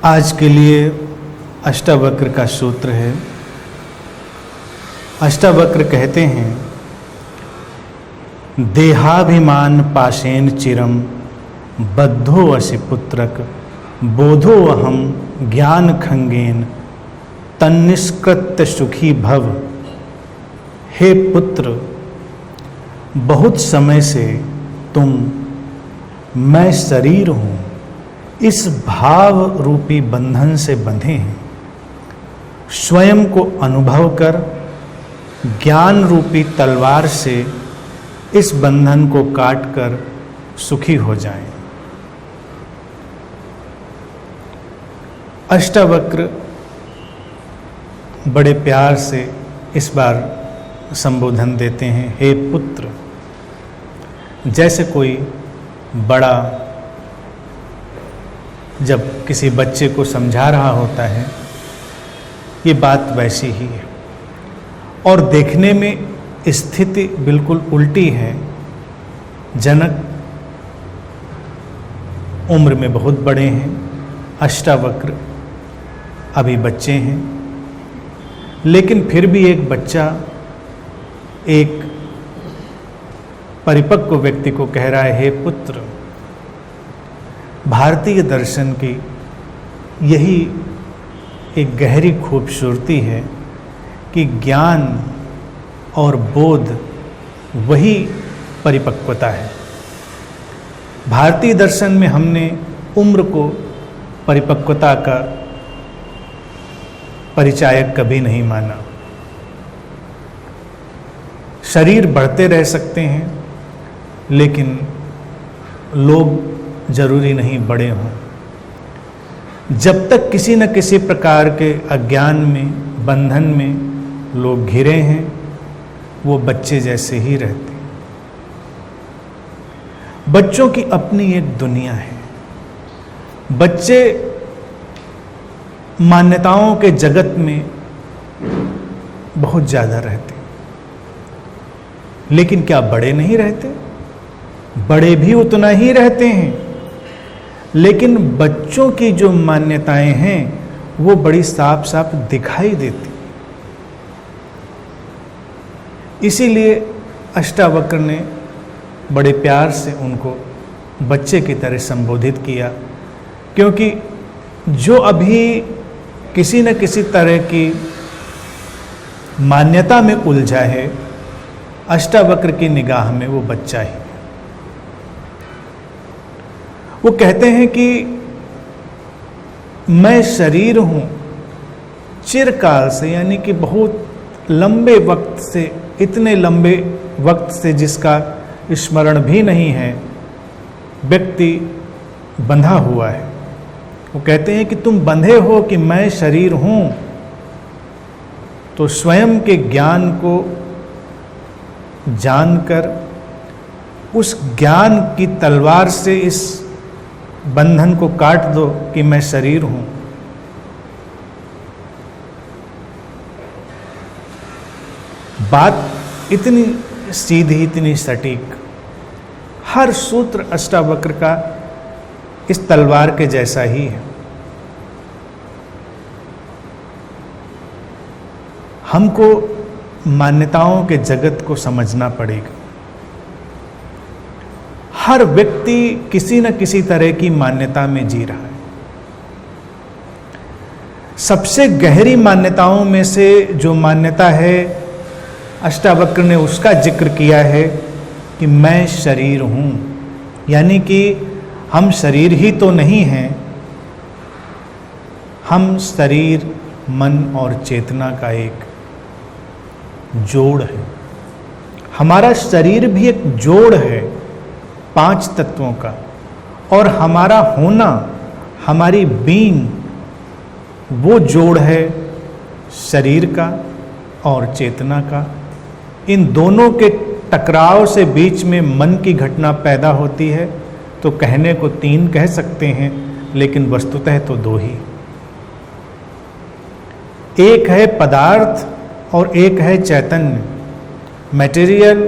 आज के लिए अष्टावक्र का सूत्र है। अष्टावक्र कहते हैं, देहाभिमान पाशेन चिरम बद्धो असि पुत्रक बोधो अहम ज्ञान खंगेन तन्निष्कृत्य सुखी भव। हे पुत्र, बहुत समय से तुम मैं शरीर हूँ इस भाव रूपी बंधन से बंधे हैं। स्वयं को अनुभव कर ज्ञान रूपी तलवार से इस बंधन को काट कर सुखी हो जाएं। अष्टावक्र बड़े प्यार से इस बार संबोधन देते हैं, हे पुत्र। जैसे कोई बड़ा जब किसी बच्चे को समझा रहा होता है, ये बात वैसी ही है। और देखने में स्थिति बिल्कुल उल्टी है। जनक उम्र में बहुत बड़े हैं, अष्टावक्र अभी बच्चे हैं, लेकिन फिर भी एक बच्चा एक परिपक्व व्यक्ति को कह रहा है, हे पुत्र। भारतीय दर्शन की यही एक गहरी खूबसूरती है कि ज्ञान और बोध वही परिपक्वता है। भारतीय दर्शन में हमने उम्र को परिपक्वता का परिचायक कभी नहीं माना। शरीर बढ़ते रह सकते हैं, लेकिन लोग जरूरी नहीं बड़े हों। जब तक किसी न किसी प्रकार के अज्ञान में, बंधन में लोग घिरे हैं, वो बच्चे जैसे ही रहते हैं। बच्चों की अपनी एक दुनिया है। बच्चे मान्यताओं के जगत में बहुत ज्यादा रहते हैं, लेकिन क्या बड़े नहीं रहते? बड़े भी उतना ही रहते हैं, लेकिन बच्चों की जो मान्यताएं हैं वो बड़ी साफ साफ दिखाई देती। इसीलिए अष्टावक्र ने बड़े प्यार से उनको बच्चे की तरह संबोधित किया, क्योंकि जो अभी किसी न किसी तरह की मान्यता में उलझा है, अष्टावक्र की निगाह में वो बच्चा ही। वो कहते हैं कि मैं शरीर हूं चिरकाल से, यानी कि बहुत लंबे वक्त से, इतने लंबे वक्त से जिसका स्मरण भी नहीं है, व्यक्ति बंधा हुआ है। वो कहते हैं कि तुम बंधे हो कि मैं शरीर हूं, तो स्वयं के ज्ञान को जानकर उस ज्ञान की तलवार से इस बंधन को काट दो कि मैं शरीर हूं। बात इतनी सीधी, इतनी सटीक, हर सूत्र अष्टावक्र का इस तलवार के जैसा ही है। हमको मान्यताओं के जगत को समझना पड़ेगा। हर व्यक्ति किसी न किसी तरह की मान्यता में जी रहा है। सबसे गहरी मान्यताओं में से जो मान्यता है, अष्टावक्र ने उसका जिक्र किया है कि मैं शरीर हूं, यानी कि हम शरीर ही तो नहीं हैं, हम शरीर, मन और चेतना का एक जोड़ है। हमारा शरीर भी एक जोड़ है 5 तत्वों का, और हमारा होना, हमारी बीइंग, वो जोड़ है शरीर का और चेतना का। इन दोनों के टकराव से बीच में मन की घटना पैदा होती है। तो कहने को 3 कह सकते हैं, लेकिन वस्तुतः तो 2 ही। एक है पदार्थ और एक है चैतन्य, मटेरियल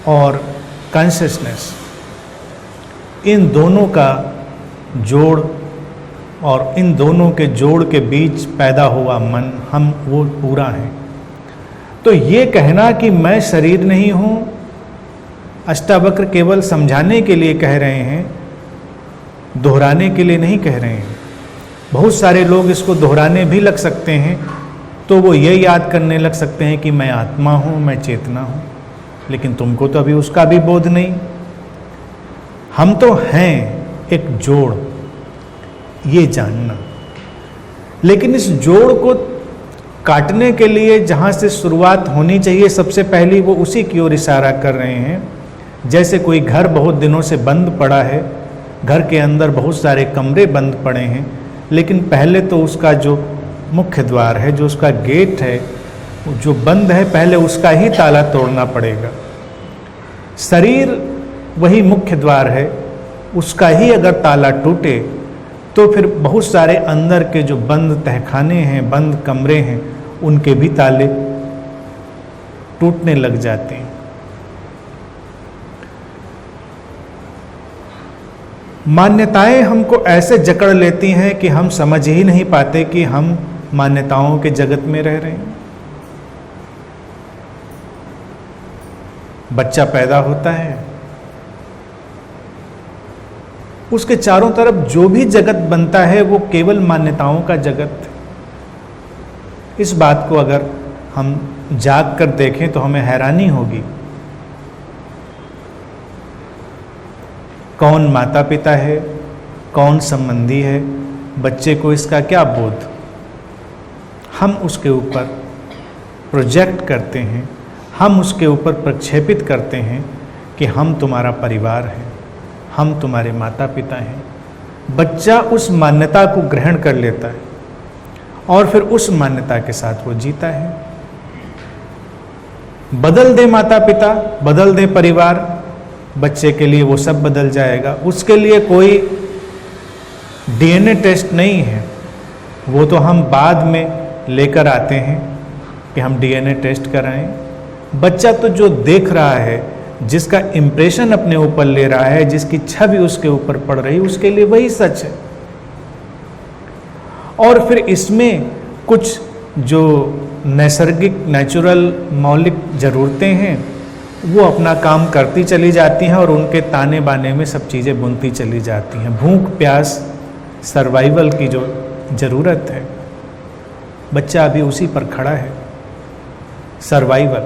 और कॉन्शियसनेस। इन दोनों का जोड़ और इन दोनों के जोड़ के बीच पैदा हुआ मन, हम वो पूरा हैं। तो ये कहना कि मैं शरीर नहीं हूँ, अष्टावक्र केवल समझाने के लिए कह रहे हैं, दोहराने के लिए नहीं कह रहे हैं। बहुत सारे लोग इसको दोहराने भी लग सकते हैं, तो वो ये याद करने लग सकते हैं कि मैं आत्मा हूँ, मैं चेतना हूँ, लेकिन तुमको तो अभी उसका भी बोध नहीं। हम तो हैं एक जोड़, ये जानना। लेकिन इस जोड़ को काटने के लिए जहाँ से शुरुआत होनी चाहिए, सबसे पहली वो उसी की ओर इशारा कर रहे हैं। जैसे कोई घर बहुत दिनों से बंद पड़ा है, घर के अंदर बहुत सारे कमरे बंद पड़े हैं, लेकिन पहले तो उसका जो मुख्य द्वार है, जो उसका गेट है, जो बंद है, पहले उसका ही ताला तोड़ना पड़ेगा। शरीर वही मुख्य द्वार है, उसका ही अगर ताला टूटे तो फिर बहुत सारे अंदर के जो बंद तहखाने हैं, बंद कमरे हैं, उनके भी ताले टूटने लग जाते हैं। मान्यताएं हमको ऐसे जकड़ लेती हैं कि हम समझ ही नहीं पाते कि हम मान्यताओं के जगत में रह रहे हैं। बच्चा पैदा होता है, उसके चारों तरफ जो भी जगत बनता है वो केवल मान्यताओं का जगत। इस बात को अगर हम जाग कर देखें तो हमें हैरानी होगी। कौन माता पिता है, कौन संबंधी है, बच्चे को इसका क्या बोध। हम उसके ऊपर प्रोजेक्ट करते हैं, हम उसके ऊपर प्रक्षेपित करते हैं कि हम तुम्हारा परिवार हैं, हम तुम्हारे माता पिता हैं। बच्चा उस मान्यता को ग्रहण कर लेता है और फिर उस मान्यता के साथ वो जीता है। बदल दे माता पिता, बदल दे परिवार, बच्चे के लिए वो सब बदल जाएगा। उसके लिए कोई डीएनए टेस्ट नहीं है, वो तो हम बाद में लेकर आते हैं कि हम डीएनए टेस्ट कराएं। बच्चा तो जो देख रहा है, जिसका इंप्रेशन अपने ऊपर ले रहा है, जिसकी छवि उसके ऊपर पड़ रही, उसके लिए वही सच है। और फिर इसमें कुछ जो नैसर्गिक, नेचुरल, मौलिक ज़रूरतें हैं वो अपना काम करती चली जाती हैं और उनके ताने बाने में सब चीज़ें बुनती चली जाती हैं। भूख प्यास, सर्वाइवल की जो ज़रूरत है, बच्चा अभी उसी पर खड़ा है, सर्वाइवल।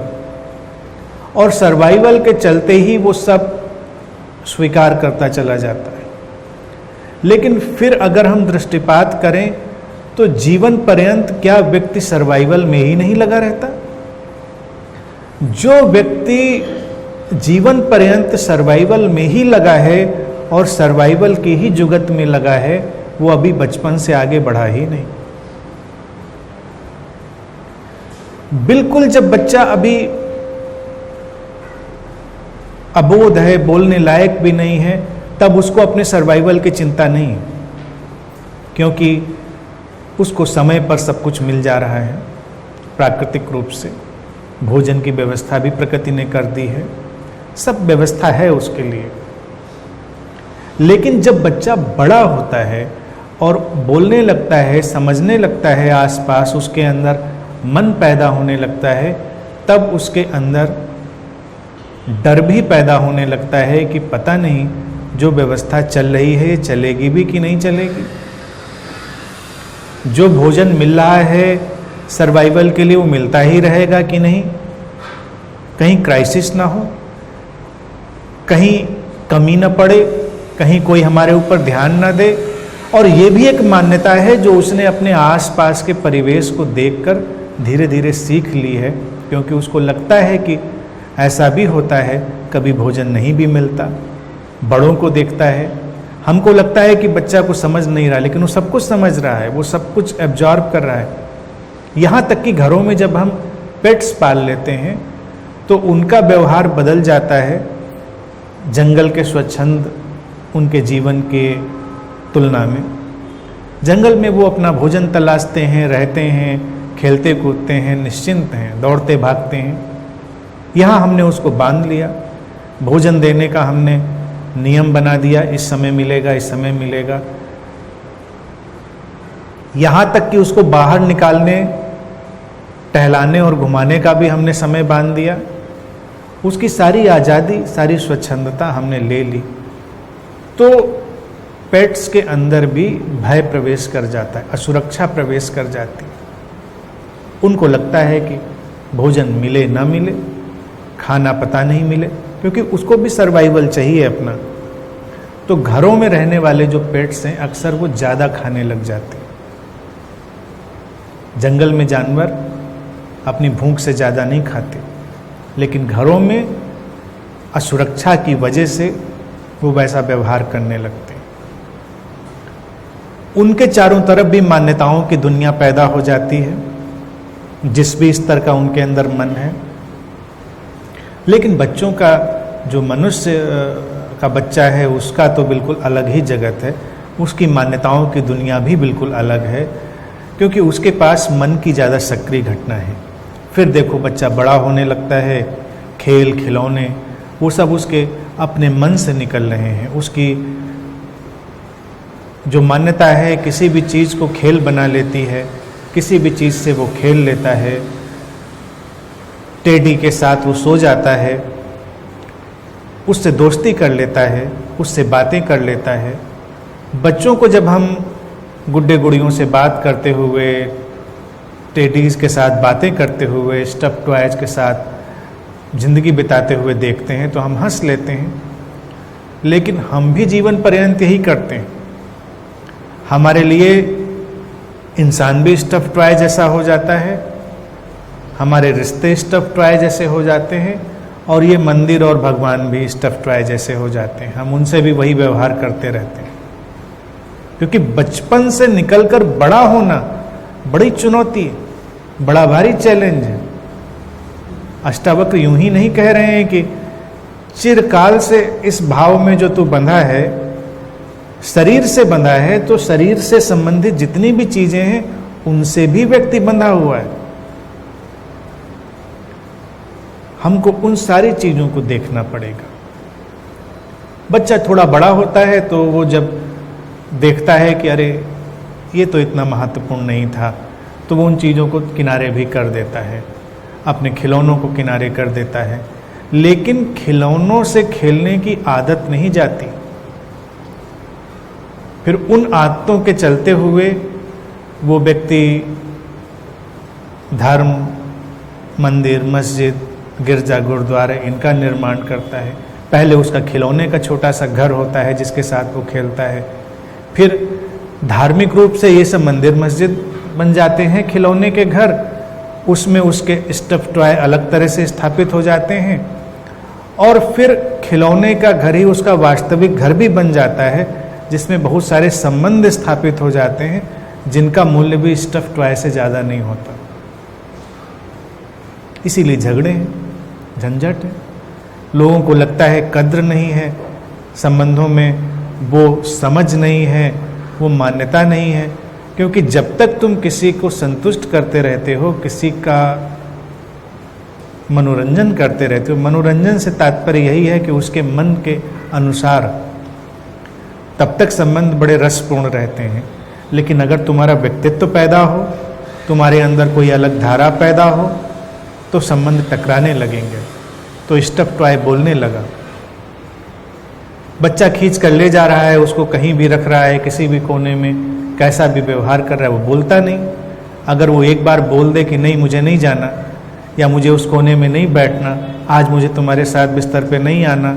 और सर्वाइवल के चलते ही वो सब स्वीकार करता चला जाता है। लेकिन फिर अगर हम दृष्टिपात करें तो जीवन पर्यंत क्या व्यक्ति सर्वाइवल में ही नहीं लगा रहता? जो व्यक्ति जीवन पर्यंत सर्वाइवल में ही लगा है और सर्वाइवल की ही जुगत में लगा है, वो अभी बचपन से आगे बढ़ा ही नहीं। बिल्कुल जब बच्चा अभी अबोध है, बोलने लायक भी नहीं है, तब उसको अपने सर्वाइवल की चिंता नहीं है, क्योंकि उसको समय पर सब कुछ मिल जा रहा है प्राकृतिक रूप से। भोजन की व्यवस्था भी प्रकृति ने कर दी है, सब व्यवस्था है उसके लिए। लेकिन जब बच्चा बड़ा होता है और बोलने लगता है, समझने लगता है, आसपास उसके अंदर मन पैदा होने लगता है, तब उसके अंदर डर भी पैदा होने लगता है कि पता नहीं जो व्यवस्था चल रही है चलेगी भी कि नहीं चलेगी। जो भोजन मिल रहा है सर्वाइवल के लिए वो मिलता ही रहेगा कि नहीं, कहीं क्राइसिस ना हो, कहीं कमी ना पड़े, कहीं कोई हमारे ऊपर ध्यान ना दे। और ये भी एक मान्यता है जो उसने अपने आसपास के परिवेश को देखकर धीरे धीरे सीख ली है, क्योंकि उसको लगता है कि ऐसा भी होता है, कभी भोजन नहीं भी मिलता। बड़ों को देखता है, हमको लगता है कि बच्चा को समझ नहीं रहा, लेकिन वो सब कुछ समझ रहा है, वो सब कुछ एब्जॉर्ब कर रहा है। यहाँ तक कि घरों में जब हम पेट्स पाल लेते हैं तो उनका व्यवहार बदल जाता है जंगल के स्वच्छंद उनके जीवन के तुलना में। जंगल में वो अपना भोजन तलाशते हैं, रहते हैं, खेलते कूदते हैं, निश्चिंत हैं, दौड़ते भागते हैं। यहाँ हमने उसको बांध लिया, भोजन देने का हमने नियम बना दिया, इस समय मिलेगा, इस समय मिलेगा। यहाँ तक कि उसको बाहर निकालने, टहलाने और घुमाने का भी हमने समय बांध दिया। उसकी सारी आज़ादी, सारी स्वच्छंदता हमने ले ली। तो पेट्स के अंदर भी भय प्रवेश कर जाता है, असुरक्षा प्रवेश कर जाती है। उनको लगता है कि भोजन मिले ना मिले, खाना पता नहीं मिले, क्योंकि उसको भी सर्वाइवल चाहिए अपना। तो घरों में रहने वाले जो पेट्स हैं अक्सर वो ज़्यादा खाने लग जाते हैं। जंगल में जानवर अपनी भूख से ज़्यादा नहीं खाते, लेकिन घरों में असुरक्षा की वजह से वो वैसा व्यवहार करने लगते हैं। उनके चारों तरफ भी मान्यताओं की दुनिया पैदा हो जाती है, जिस भी स्तर का उनके अंदर मन है। लेकिन बच्चों का, जो मनुष्य का बच्चा है, उसका तो बिल्कुल अलग ही जगत है। उसकी मान्यताओं की दुनिया भी बिल्कुल अलग है, क्योंकि उसके पास मन की ज़्यादा सक्रिय घटना है। फिर देखो बच्चा बड़ा होने लगता है, खेल खिलौने वो सब उसके अपने मन से निकल रहे हैं। उसकी जो मान्यता है किसी भी चीज़ को खेल बना लेती है, किसी भी चीज़ से वो खेल लेता है। टेडी के साथ वो सो जाता है, उससे दोस्ती कर लेता है, उससे बातें कर लेता है। बच्चों को जब हम गुड्डे गुड़ियों से बात करते हुए, टेडीज़ के साथ बातें करते हुए, स्टफ टॉयज के साथ ज़िंदगी बिताते हुए देखते हैं तो हम हंस लेते हैं। लेकिन हम भी जीवन पर्यंत यही करते हैं। हमारे लिए इंसान भी स्टफ टॉय जैसा हो जाता है, हमारे रिश्ते स्टफ टॉय जैसे हो जाते हैं, और ये मंदिर और भगवान भी स्टफ टॉय जैसे हो जाते हैं। हम उनसे भी वही व्यवहार करते रहते हैं, क्योंकि बचपन से निकलकर बड़ा होना बड़ी चुनौती है, बड़ा भारी चैलेंज है। अष्टावक्र यूं ही नहीं कह रहे हैं कि चिरकाल से इस भाव में जो तू बंधा है, शरीर से बंधा है, तो शरीर से संबंधित जितनी भी चीजें हैं उनसे भी व्यक्ति बंधा हुआ है। हमको उन सारी चीजों को देखना पड़ेगा। बच्चा थोड़ा बड़ा होता है तो वो जब देखता है कि अरे ये तो इतना महत्वपूर्ण नहीं था, तो वो उन चीज़ों को किनारे भी कर देता है, अपने खिलौनों को किनारे कर देता है। लेकिन खिलौनों से खेलने की आदत नहीं जाती। फिर उन आदतों के चलते हुए वो व्यक्ति धर्म, मंदिर, मस्जिद, गिरजा, गुरुद्वारे इनका निर्माण करता है। पहले उसका खिलौने का छोटा सा घर होता है जिसके साथ वो खेलता है, फिर धार्मिक रूप से ये सब मंदिर मस्जिद बन जाते हैं, खिलौने के घर, उसमें उसके स्टफ टॉय अलग तरह से स्थापित हो जाते हैं, और फिर खिलौने का घर ही उसका वास्तविक घर भी बन जाता है, जिसमें बहुत सारे संबंध स्थापित हो जाते हैं, जिनका मूल्य भी स्टफ टॉय से ज़्यादा नहीं होता। इसीलिए झगड़े हैं, झंझट है। लोगों को लगता है कद्र नहीं है संबंधों में, वो समझ नहीं है, वो मान्यता नहीं है। क्योंकि जब तक तुम किसी को संतुष्ट करते रहते हो, किसी का मनोरंजन करते रहते हो, मनोरंजन से तात्पर्य यही है कि उसके मन के अनुसार, तब तक संबंध बड़े रसपूर्ण रहते हैं। लेकिन अगर तुम्हारा व्यक्तित्व पैदा हो, तुम्हारे अंदर कोई अलग धारा पैदा हो, तो संबंध टकराने लगेंगे। तो स्टफ टॉय बोलने लगा। बच्चा खींच कर ले जा रहा है, उसको कहीं भी रख रहा है, किसी भी कोने में कैसा भी व्यवहार कर रहा है, वो बोलता नहीं। अगर वो एक बार बोल दे कि नहीं मुझे नहीं जाना, या मुझे उस कोने में नहीं बैठना, आज मुझे तुम्हारे साथ बिस्तर पे नहीं आना,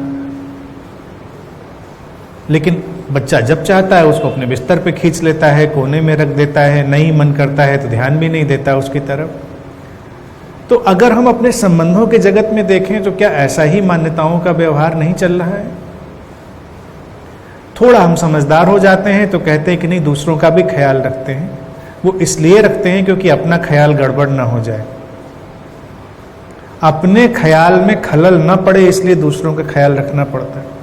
लेकिन बच्चा जब चाहता है उसको अपने बिस्तर पे खींच लेता है, कोने में रख देता है, नहीं मन करता है तो ध्यान भी नहीं देता उसकी तरफ। तो अगर हम अपने संबंधों के जगत में देखें तो क्या ऐसा ही मान्यताओं का व्यवहार नहीं चल रहा है? थोड़ा हम समझदार हो जाते हैं तो कहते हैं कि नहीं, दूसरों का भी ख्याल रखते हैं। वो इसलिए रखते हैं क्योंकि अपना ख्याल गड़बड़ ना हो जाए, अपने ख्याल में खलल ना पड़े, इसलिए दूसरों का ख्याल रखना पड़ता है।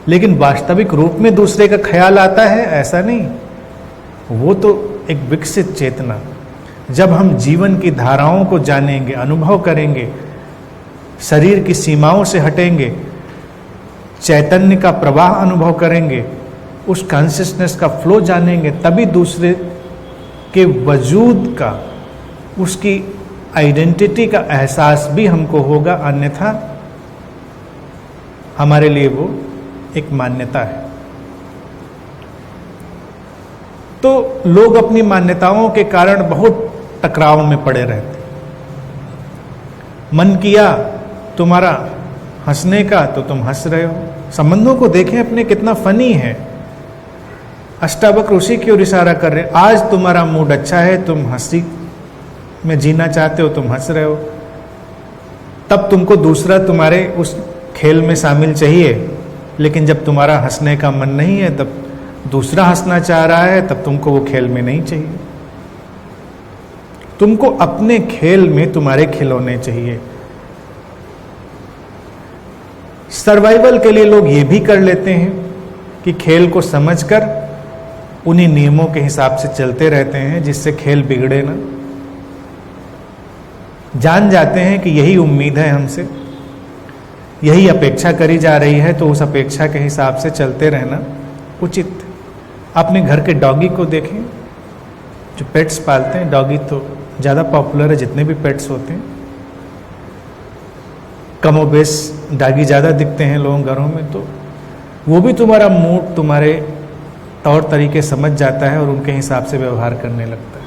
लेकिन वास्तविक रूप में दूसरे का ख्याल आता है ऐसा नहीं। वो तो एक विकसित चेतना, जब हम जीवन की धाराओं को जानेंगे, अनुभव करेंगे, शरीर की सीमाओं से हटेंगे, चैतन्य का प्रवाह अनुभव करेंगे, उस कॉन्शियसनेस का फ्लो जानेंगे, तभी दूसरे के वजूद का, उसकी आइडेंटिटी का एहसास भी हमको होगा, अन्यथा हमारे लिए वो एक मान्यता है। तो लोग अपनी मान्यताओं के कारण बहुत टकराव में पड़े रहते। मन किया तुम्हारा हंसने का तो तुम हंस रहे हो। संबंधों को देखें अपने, कितना फनी है। अष्टावक्र उसी की ओर इशारा कर रहे। आज तुम्हारा मूड अच्छा है, तुम हंसी में जीना चाहते हो, तुम हंस रहे हो, तब तुमको दूसरा तुम्हारे उस खेल में शामिल चाहिए। लेकिन जब तुम्हारा हंसने का मन नहीं है, तब दूसरा हंसना चाह रहा है, तब तुमको वो खेल में नहीं चाहिए। तुमको अपने खेल में तुम्हारे खिलौने चाहिए। सर्वाइवल के लिए लोग ये भी कर लेते हैं कि खेल को समझकर उन्हीं नियमों के हिसाब से चलते रहते हैं, जिससे खेल बिगड़े ना। जान जाते हैं कि यही उम्मीद है हमसे, यही अपेक्षा करी जा रही है, तो उस अपेक्षा के हिसाब से चलते रहना उचित। अपने घर के डॉगी को देखें, जो पेट्स पालते हैं। डॉगी तो ज़्यादा पॉपुलर है, जितने भी पेट्स होते हैं कमोबेश डॉगी ज़्यादा दिखते हैं लोगों घरों में। तो वो भी तुम्हारा मूड, तुम्हारे तौर तरीके समझ जाता है और उनके हिसाब से व्यवहार करने लगता है।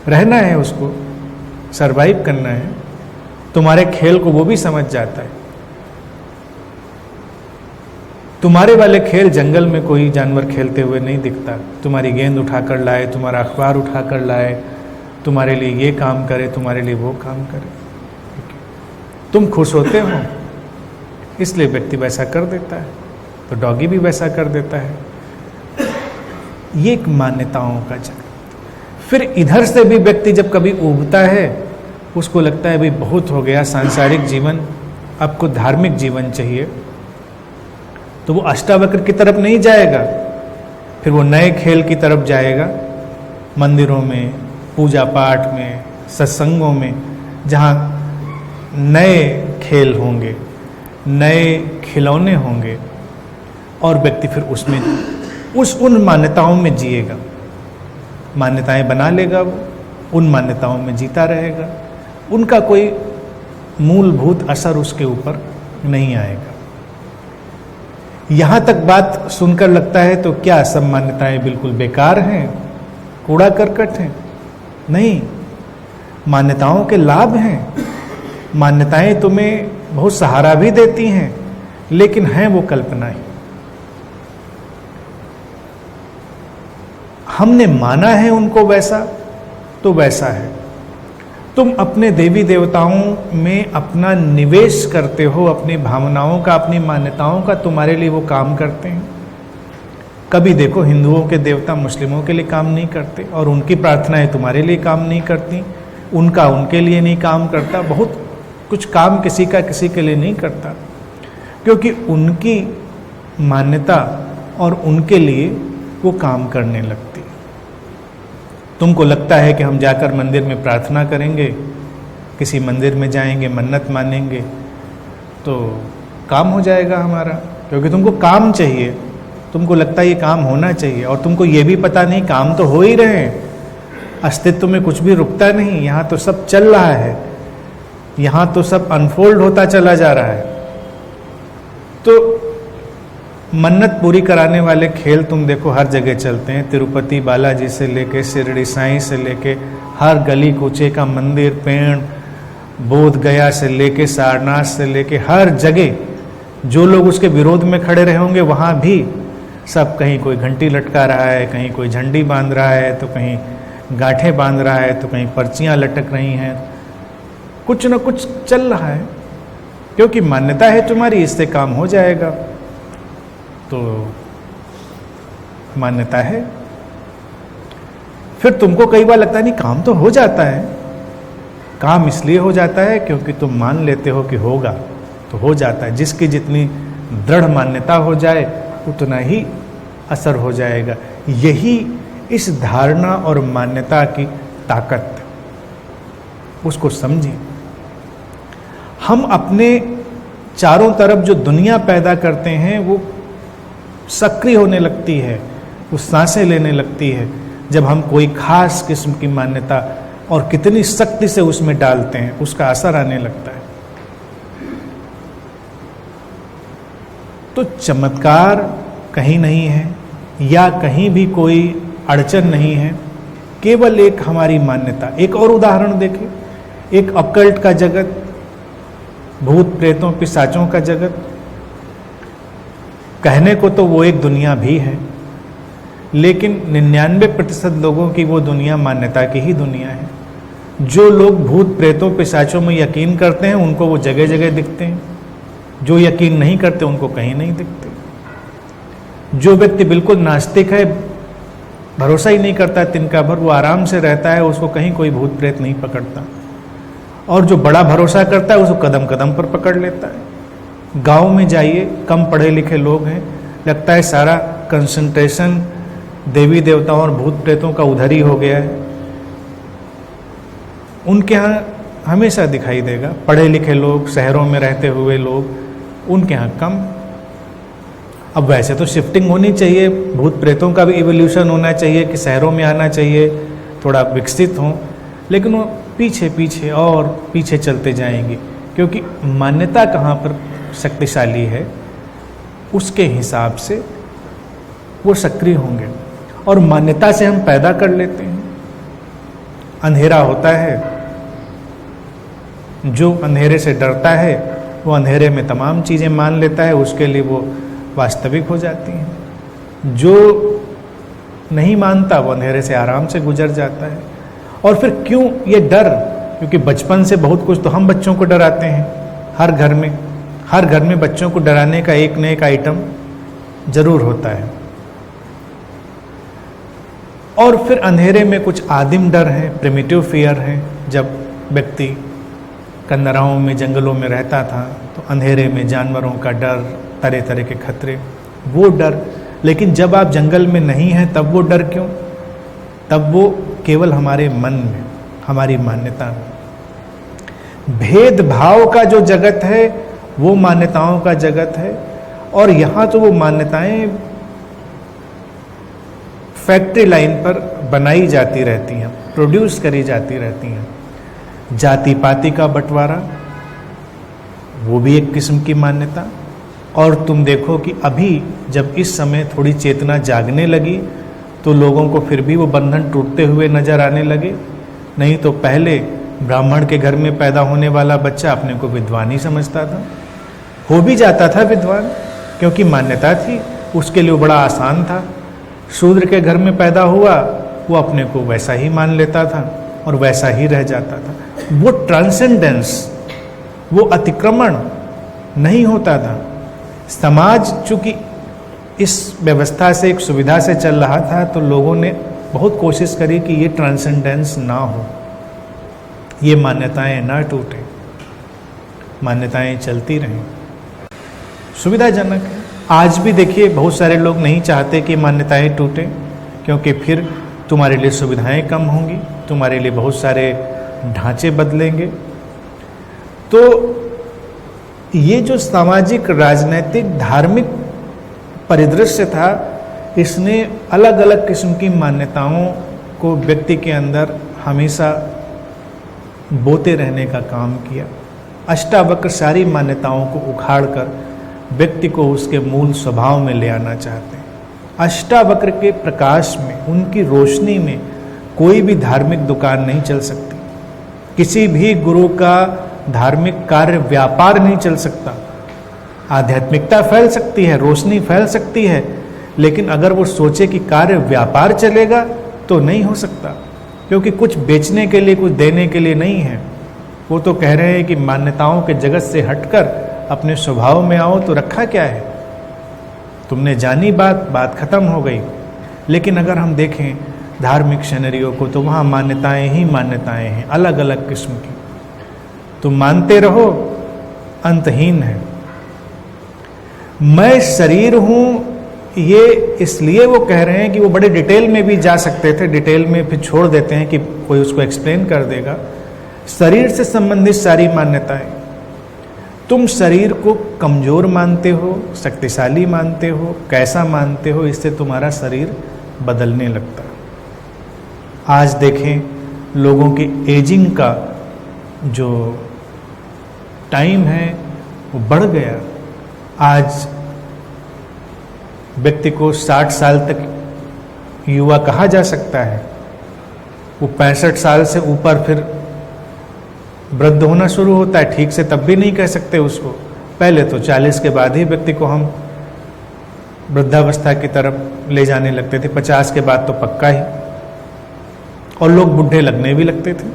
रहना है उसको, सरवाइव करना है, तुम्हारे खेल को वो भी समझ जाता है। तुम्हारे वाले खेल जंगल में कोई जानवर खेलते हुए नहीं दिखता। तुम्हारी गेंद उठाकर लाए, तुम्हारा अखबार उठाकर लाए, तुम्हारे लिए ये काम करे, तुम्हारे लिए वो काम करे। तुम खुश होते हो इसलिए व्यक्ति वैसा कर देता है, तो डॉगी भी वैसा कर देता है। ये एक मान्यताओं का जगत। फिर इधर से भी व्यक्ति जब कभी उबता है, उसको लगता है भाई बहुत हो गया सांसारिक जीवन, आपको धार्मिक जीवन चाहिए, तो वो अष्टावक्र की तरफ नहीं जाएगा, फिर वो नए खेल की तरफ जाएगा। मंदिरों में, पूजा पाठ में, सत्संगों में, जहाँ नए खेल होंगे, नए खिलौने होंगे, और व्यक्ति फिर उसमें उन मान्यताओं में जिएगा, मान्यताएं बना लेगा, वो उन मान्यताओं में जीता रहेगा। उनका कोई मूलभूत असर उसके ऊपर नहीं आएगा। यहाँ तक बात सुनकर लगता है तो क्या सब मान्यताएं बिल्कुल बेकार हैं, कूड़ा करकट हैं? नहीं, मान्यताओं के लाभ हैं। मान्यताएं तुम्हें बहुत सहारा भी देती हैं, लेकिन हैं वो कल्पना ही। हमने माना है उनको वैसा, तो वैसा है। तुम अपने देवी देवताओं में अपना निवेश करते हो, अपनी भावनाओं का, अपनी मान्यताओं का, तुम्हारे लिए वो काम करते हैं। कभी देखो हिंदुओं के देवता मुस्लिमों के लिए काम नहीं करते, और उनकी प्रार्थनाएं तुम्हारे लिए काम नहीं करती, उनका उनके लिए नहीं काम करता। बहुत कुछ काम किसी का किसी के लिए नहीं करता, क्योंकि उनकी मान्यता और उनके लिए वो काम करने लगती। तुमको लगता है कि हम जाकर मंदिर में प्रार्थना करेंगे, किसी मंदिर में जाएंगे, मन्नत मानेंगे तो काम हो जाएगा हमारा, क्योंकि तुमको काम चाहिए, तुमको लगता है ये काम होना चाहिए, और तुमको ये भी पता नहीं काम तो हो ही रहे हैं, अस्तित्व में कुछ भी रुकता नहीं, यहाँ तो सब चल रहा है, यहाँ तो सब अनफोल्ड होता चला जा रहा है। तो मन्नत पूरी कराने वाले खेल तुम देखो हर जगह चलते हैं। तिरुपति बालाजी से लेके शिरडी साईं से लेके हर गली कूचे का मंदिर, पेड़, बोध गया से लेके सारनाथ से लेके हर जगह जो लोग उसके विरोध में खड़े रहे होंगे, वहाँ भी सब कहीं कोई घंटी लटका रहा है, कहीं कोई झंडी बांध रहा है, तो कहीं गांठें बांध रहा है, तो कहीं पर्चियाँ लटक रही हैं। कुछ न कुछ चल रहा है, क्योंकि मान्यता है तुम्हारी, इससे काम हो जाएगा। तो मान्यता है। फिर तुमको कई बार लगता है नहीं काम तो हो जाता है। काम इसलिए हो जाता है क्योंकि तुम मान लेते हो कि होगा, तो हो जाता है। जिसकी जितनी दृढ़ मान्यता हो जाए उतना ही असर हो जाएगा। यही इस धारणा और मान्यता की ताकत, उसको समझें। हम अपने चारों तरफ जो दुनिया पैदा करते हैं वो सक्रिय होने लगती है, वो सांसें लेने लगती है जब हम कोई खास किस्म की मान्यता और कितनी शक्ति से उसमें डालते हैं, उसका असर आने लगता है। तो चमत्कार कहीं नहीं है या कहीं भी कोई अड़चन नहीं है, केवल एक हमारी मान्यता। एक और उदाहरण देखें, एक अकल्ट का जगत, भूत प्रेतों पिशाचों का जगत, कहने को तो वो एक दुनिया भी है, लेकिन 99% लोगों की वो दुनिया मान्यता की ही दुनिया है। जो लोग भूत प्रेतों पिशाचों में यकीन करते हैं उनको वो जगह जगह दिखते हैं, जो यकीन नहीं करते उनको कहीं नहीं दिखते। जो व्यक्ति बिल्कुल नास्तिक है, भरोसा ही नहीं करता है तिनका भर, वो आराम से रहता है, उसको कहीं कोई भूत प्रेत नहीं पकड़ता। और जो बड़ा भरोसा करता है उसको कदम कदम पर पकड़ लेता है। गांव में जाइए, कम पढ़े लिखे लोग हैं, लगता है सारा कंसंट्रेशन देवी देवताओं और भूत प्रेतों का उधर ही हो गया है। उनके यहाँ हमेशा दिखाई देगा। पढ़े लिखे लोग, शहरों में रहते हुए लोग, उनके यहाँ कम। अब वैसे तो शिफ्टिंग होनी चाहिए, भूत प्रेतों का भी इवोल्यूशन होना चाहिए कि शहरों में आना चाहिए, थोड़ा विकसित हों, लेकिन वो पीछे पीछे और पीछे चलते जाएंगे, क्योंकि मान्यता कहाँ पर शक्तिशाली है उसके हिसाब से वो सक्रिय होंगे। और मान्यता से हम पैदा कर लेते हैं। अंधेरा होता है, जो अंधेरे से डरता है वो अंधेरे में तमाम चीज़ें मान लेता है, उसके लिए वो वास्तविक हो जाती हैं। जो नहीं मानता वो अंधेरे से आराम से गुजर जाता है। और फिर क्यों ये डर? क्योंकि बचपन से बहुत कुछ तो हम बच्चों को डराते हैं। हर घर में बच्चों को डराने का एक न एक आइटम जरूर होता है। और फिर अंधेरे में कुछ आदिम डर है, प्रिमिटिव फियर है। जब व्यक्ति कंदराओं में, जंगलों में रहता था तो अंधेरे में जानवरों का डर, तरह तरह के खतरे, वो डर। लेकिन जब आप जंगल में नहीं हैं तब वो डर क्यों? तब वो केवल हमारे मन में, हमारी मान्यता में। भेदभाव का जो जगत है वो मान्यताओं का जगत है। और यहाँ तो वो मान्यताएं फैक्ट्री लाइन पर बनाई जाती रहती हैं, प्रोड्यूस करी जाती रहती हैं। जाति पाति का बंटवारा, वो भी एक किस्म की मान्यता। और तुम देखो कि अभी जब इस समय थोड़ी चेतना जागने लगी तो लोगों को फिर भी वो बंधन टूटते हुए नजर आने लगे। नहीं तो पहले ब्राह्मण के घर में पैदा होने वाला बच्चा अपने को विद्वान ही समझता था, हो भी जाता था विद्वान, क्योंकि मान्यता थी, उसके लिए वो बड़ा आसान था। शूद्र के घर में पैदा हुआ, वो अपने को वैसा ही मान लेता था और वैसा ही रह जाता था। वो ट्रांसेंडेंस, वो अतिक्रमण नहीं होता था। समाज चूंकि इस व्यवस्था से, एक सुविधा से चल रहा था, तो लोगों ने बहुत कोशिश करी कि ये ट्रांसेंडेंस ना हो, ये मान्यताएं ना टूटे, मान्यताएं चलती रहें, सुविधाजनक है। आज भी देखिए बहुत सारे लोग नहीं चाहते कि मान्यताएं टूटे, क्योंकि फिर तुम्हारे लिए सुविधाएं कम होंगी, तुम्हारे लिए बहुत सारे ढांचे बदलेंगे। तो ये जो सामाजिक, राजनैतिक, धार्मिक परिदृश्य था, इसने अलग अलग किस्म की मान्यताओं को व्यक्ति के अंदर हमेशा बोते रहने का काम किया। अष्टावक्र सारी मान्यताओं को उखाड़कर व्यक्ति को उसके मूल स्वभाव में ले आना चाहते हैं। अष्टावक्र के प्रकाश में, उनकी रोशनी में कोई भी धार्मिक दुकान नहीं चल सकती, किसी भी गुरु का धार्मिक कार्य व्यापार नहीं चल सकता। आध्यात्मिकता फैल सकती है, रोशनी फैल सकती है, लेकिन अगर वो सोचे कि कार्य व्यापार चलेगा तो नहीं हो सकता, क्योंकि कुछ बेचने के लिए, कुछ देने के लिए नहीं है। वो तो कह रहे हैं कि मान्यताओं के जगत से हटकर अपने स्वभाव में आओ, तो रखा क्या है? तुमने जानी बात खत्म हो गई। लेकिन अगर हम देखें धार्मिक सिनेरियो को, तो वहाँ मान्यताएं ही मान्यताएं हैं, अलग अलग किस्म की। तुम मानते रहो, अंतहीन है। मैं शरीर हूं, ये इसलिए वो कह रहे हैं कि वो बड़े डिटेल में भी जा सकते थे, डिटेल में फिर छोड़ देते हैं कि कोई उसको एक्सप्लेन कर देगा। शरीर से संबंधित सारी मान्यताएं, तुम शरीर को कमजोर मानते हो, शक्तिशाली मानते हो, कैसा मानते हो, इससे तुम्हारा शरीर बदलने लगता है। आज देखें लोगों की एजिंग का जो टाइम है वो बढ़ गया। आज व्यक्ति को 60 साल तक युवा कहा जा सकता है, वो 65 साल से ऊपर फिर वृद्ध होना शुरू होता है। ठीक से तब भी नहीं कह सकते उसको। पहले तो 40 के बाद ही व्यक्ति को हम वृद्धावस्था की तरफ ले जाने लगते थे, 50 के बाद तो पक्का ही, और लोग बुढ़े लगने भी लगते थे।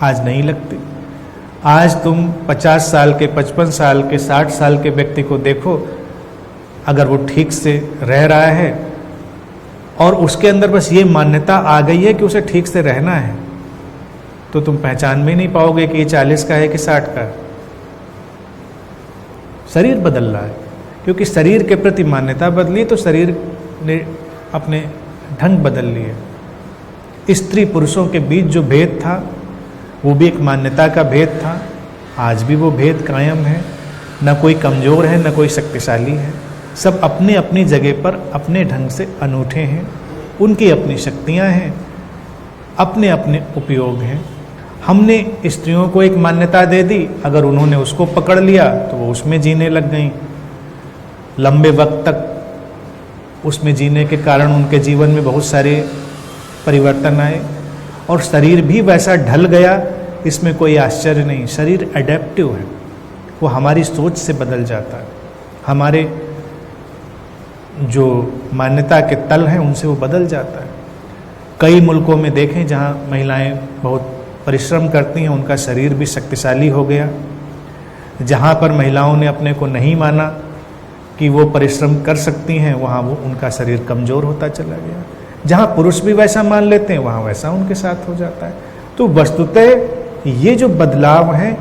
आज नहीं लगते। आज तुम 50 साल के, 55 साल के, 60 साल के व्यक्ति को देखो, अगर वो ठीक से रह रहा है और उसके अंदर बस ये मान्यता आ गई है कि उसे ठीक से रहना है, तो तुम पहचान में नहीं पाओगे कि ये 40 का है कि 60 का है। शरीर बदल रहा है, क्योंकि शरीर के प्रति मान्यता बदली तो शरीर ने अपने ढंग बदल लिए। स्त्री पुरुषों के बीच जो भेद था वो भी एक मान्यता का भेद था। आज भी वो भेद कायम है। न कोई कमज़ोर है, न कोई शक्तिशाली है। सब अपने अपनी जगह पर अपने ढंग से अनूठे हैं। उनकी अपनी शक्तियां हैं, अपने अपने उपयोग हैं। हमने स्त्रियों को एक मान्यता दे दी, अगर उन्होंने उसको पकड़ लिया तो वो उसमें जीने लग गईं। लंबे वक्त तक उसमें जीने के कारण उनके जीवन में बहुत सारे परिवर्तन आए और शरीर भी वैसा ढल गया। इसमें कोई आश्चर्य नहीं। शरीर एडेप्टिव है, वो हमारी सोच से बदल जाता है। हमारे जो मान्यता के तल हैं उनसे वो बदल जाता है। कई मुल्कों में देखें जहाँ महिलाएं बहुत परिश्रम करती हैं, उनका शरीर भी शक्तिशाली हो गया। जहाँ पर महिलाओं ने अपने को नहीं माना कि वो परिश्रम कर सकती हैं, वहाँ वो उनका शरीर कमज़ोर होता चला गया। जहाँ पुरुष भी वैसा मान लेते हैं, वहाँ वैसा उनके साथ हो जाता है। तो वस्तुतः ये जो बदलाव हैं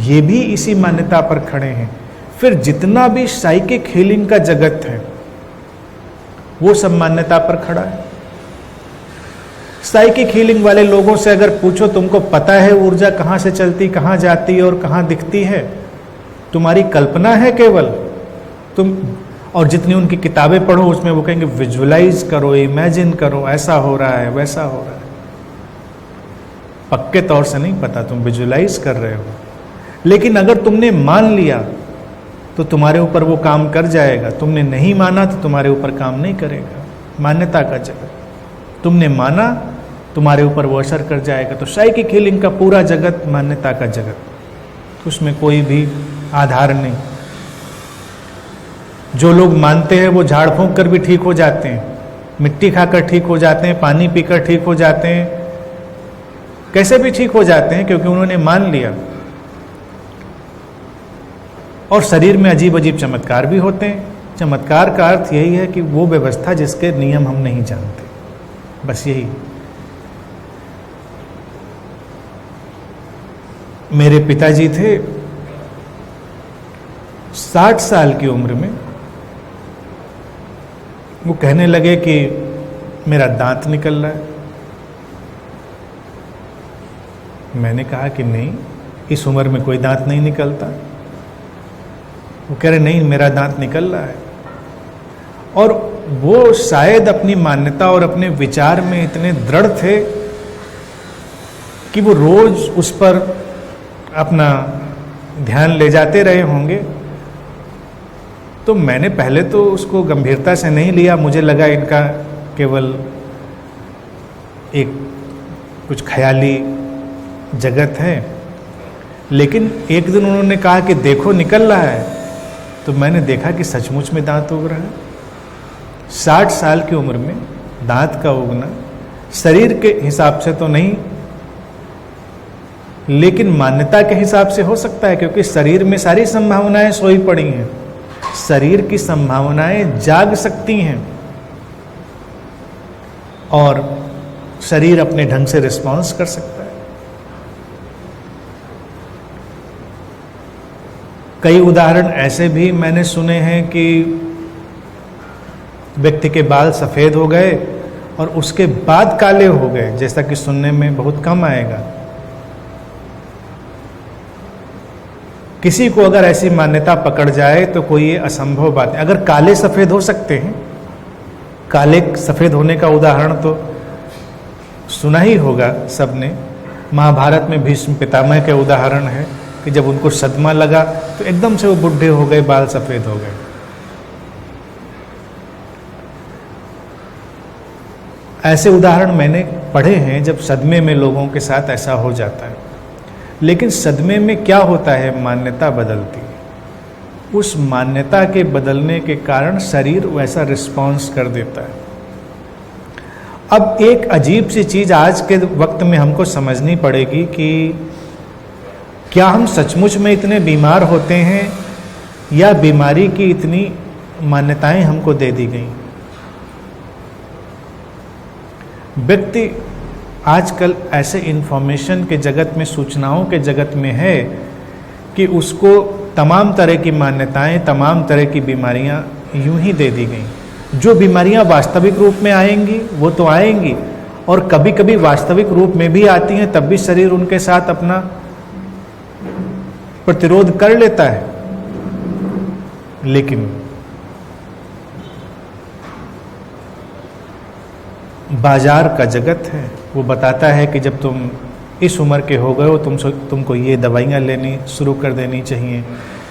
ये भी इसी मान्यता पर खड़े हैं। फिर जितना भी साइकिक हीलिंग का जगत है वो सब मान्यता पर खड़ा है। साइकिक हीलिंग वाले लोगों से अगर पूछो तुमको पता है ऊर्जा कहाँ से चलती, कहाँ जाती है और कहाँ दिखती है, तुम्हारी कल्पना है केवल तुम। और जितनी उनकी किताबें पढ़ो उसमें वो कहेंगे विजुअलाइज करो, इमेजिन करो, ऐसा हो रहा है, वैसा हो रहा है। पक्के तौर से नहीं पता, तुम विजुअलाइज कर रहे हो। लेकिन अगर तुमने मान लिया तो तुम्हारे ऊपर वो काम कर जाएगा। तुमने नहीं माना तो तुम्हारे ऊपर काम नहीं करेगा। मान्यता का जगत, तुमने माना तुम्हारे ऊपर वो असर कर जाएगा। तो साइकिक हीलिंग का पूरा जगत मान्यता का जगत, उसमें कोई भी आधार नहीं। जो लोग मानते हैं वो झाड़ फूंक कर भी ठीक हो जाते हैं, मिट्टी खाकर ठीक हो जाते हैं, पानी पीकर ठीक हो जाते हैं, कैसे भी ठीक हो जाते हैं, क्योंकि उन्होंने मान लिया। और शरीर में अजीब अजीब चमत्कार भी होते हैं। चमत्कार का अर्थ यही है कि वो व्यवस्था जिसके नियम हम नहीं जानते, बस यही। मेरे पिताजी थे, 60 साल की उम्र में वो कहने लगे कि मेरा दांत निकल रहा है। मैंने कहा कि नहीं, इस उम्र में कोई दांत नहीं निकलता। वो कह रहे नहीं, मेरा दांत निकल रहा है। और वो शायद अपनी मान्यता और अपने विचार में इतने दृढ़ थे कि वो रोज उस पर अपना ध्यान ले जाते रहे होंगे। तो मैंने पहले तो उसको गंभीरता से नहीं लिया। मुझे लगा इनका केवल एक कुछ ख्याली जगत है। लेकिन एक दिन उन्होंने कहा कि देखो निकल रहा है, तो मैंने देखा कि सचमुच में दांत उग रहा है। 60 साल की उम्र में दांत का उगना शरीर के हिसाब से तो नहीं, लेकिन मान्यता के हिसाब से हो सकता है, क्योंकि शरीर में सारी संभावनाएं सोई पड़ी हैं। शरीर की संभावनाएं जाग सकती हैं और शरीर अपने ढंग से रिस्पॉन्स कर सकता है। कई उदाहरण ऐसे भी मैंने सुने हैं कि व्यक्ति के बाल सफ़ेद हो गए और उसके बाद काले हो गए, जैसा कि सुनने में बहुत कम आएगा। किसी को अगर ऐसी मान्यता पकड़ जाए तो कोई ये असंभव बात है। अगर काले सफ़ेद हो सकते हैं, काले सफ़ेद होने का उदाहरण तो सुना ही होगा सबने। महाभारत में भीष्म पितामह के उदाहरण है कि जब उनको सदमा लगा तो एकदम से वो बुढ़े हो गए, बाल सफ़ेद हो गए। ऐसे उदाहरण मैंने पढ़े हैं जब सदमे में लोगों के साथ ऐसा हो जाता है। लेकिन सदमे में क्या होता है, मान्यता बदलती है। उस मान्यता के बदलने के कारण शरीर वैसा रिस्पॉन्स कर देता है। अब एक अजीब सी चीज़ आज के वक्त में हमको समझनी पड़ेगी कि क्या हम सचमुच में इतने बीमार होते हैं या बीमारी की इतनी मान्यताएं हमको दे दी गई। व्यक्ति आजकल ऐसे इंफॉर्मेशन के जगत में, सूचनाओं के जगत में है कि उसको तमाम तरह की मान्यताएं, तमाम तरह की बीमारियां यूं ही दे दी गई। जो बीमारियां वास्तविक रूप में आएंगी वो तो आएंगी, और कभी कभी वास्तविक रूप में भी आती हैं, तब भी शरीर उनके साथ अपना प्रतिरोध कर लेता है। लेकिन बाजार का जगत है, वो बताता है कि जब तुम इस उम्र के हो गए हो तुमको ये दवाइयाँ लेनी शुरू कर देनी चाहिए,